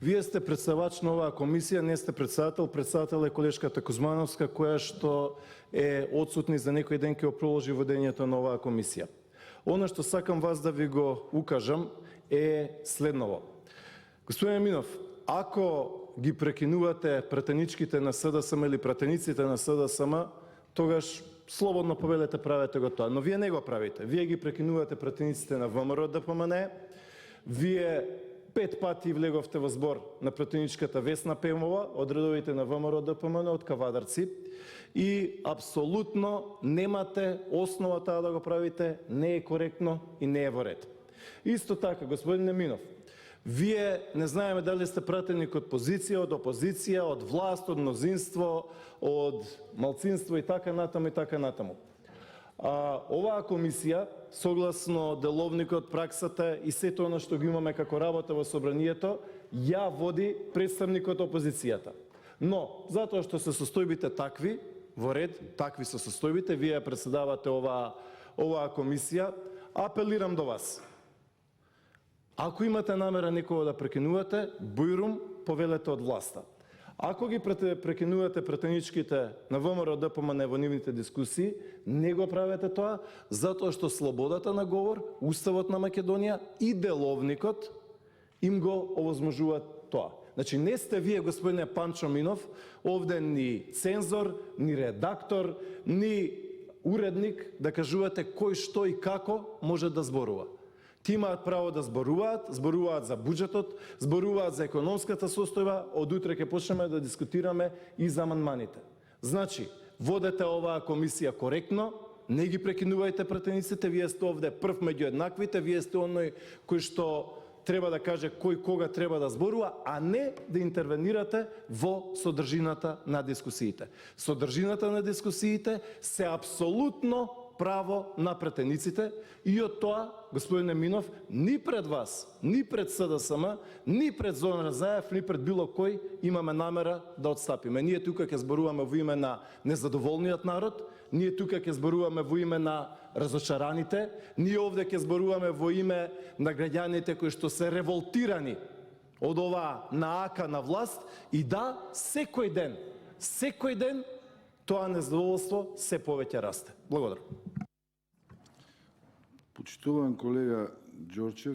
Вие сте представач на оваа комисија, не сте председател. Председател е колешката Кузмановска, која што е отсутна за некој ден ќе проложи водењето на оваа комисија. Она што сакам вас да ви го укажам е следново. Господине Минов, ако ги прекинувате пратеничките на СДСМ или пратениците на СДСМ, тогаш слободно повелете, правете го тоа. Но вие не го правите. Вие ги прекинувате пратениците на ВМРО ДПМН, вие 5 пати влеговте во збор на пратеничката Весна Пемова од редовите на ВМРО ДПМН од Кавадарци и апсолутно немате основа таа да го правите, не е коректно и не е во ред. Исто така, господине Минов, вие не знаеме дали сте пратеник од позиција, од опозиција, од власт, од мнозинство, од малцинство и така натаму и така натаму. Оваа комисија, согласно деловникот, праксата и сето оно што го имаме како работа во собранието, ја води представникот опозицијата. Но, затоа што се состојбите такви, во ред, такви се состојбите, вие председавате оваа комисија, апелирам до вас. Ако имате намера некого да прекинувате, бујрум, повелете од власта. Ако ги прекинувате пратеничките на ВМРО ДПМН во нивните дискусии, не го правете тоа, затоа што слободата на говор, Уставот на Македонија и деловникот им го овозможуваат тоа. Значи, не сте вие, господине Панчо Минов, овде ни цензор, ни редактор, ни уредник да кажувате кој, што и како може да зборува. Ти имаат право да зборуваат за буџетот, зборуваат за економската состојба, од утре ќе почнеме да дискутираме и за амандманите. Значи, водете оваа комисија коректно, не ги прекинувајте пратениците, вие сте овде прв меѓу еднаквите, вие сте оној кој што треба да каже кој кога треба да зборува, а не да интервенирате во содржината на дискусиите. Содржината на дискусиите се апсолутно право на пратениците и од тоа, господине Минов, ни пред вас, ни пред СДСМ, ни пред Зоран Разаев, ни пред било кој имаме намера да отстапиме. Ние тука ќе зборуваме во име на незадоволниот народ, ние тука ќе зборуваме во име на разочараните, ние овде ќе зборуваме во име на граѓаните кои што се револтирани од оваа наака на власт и да, секој ден тоа незадоволство се повеќе расте. Благодарам. Почитуван колега Ѓорчев,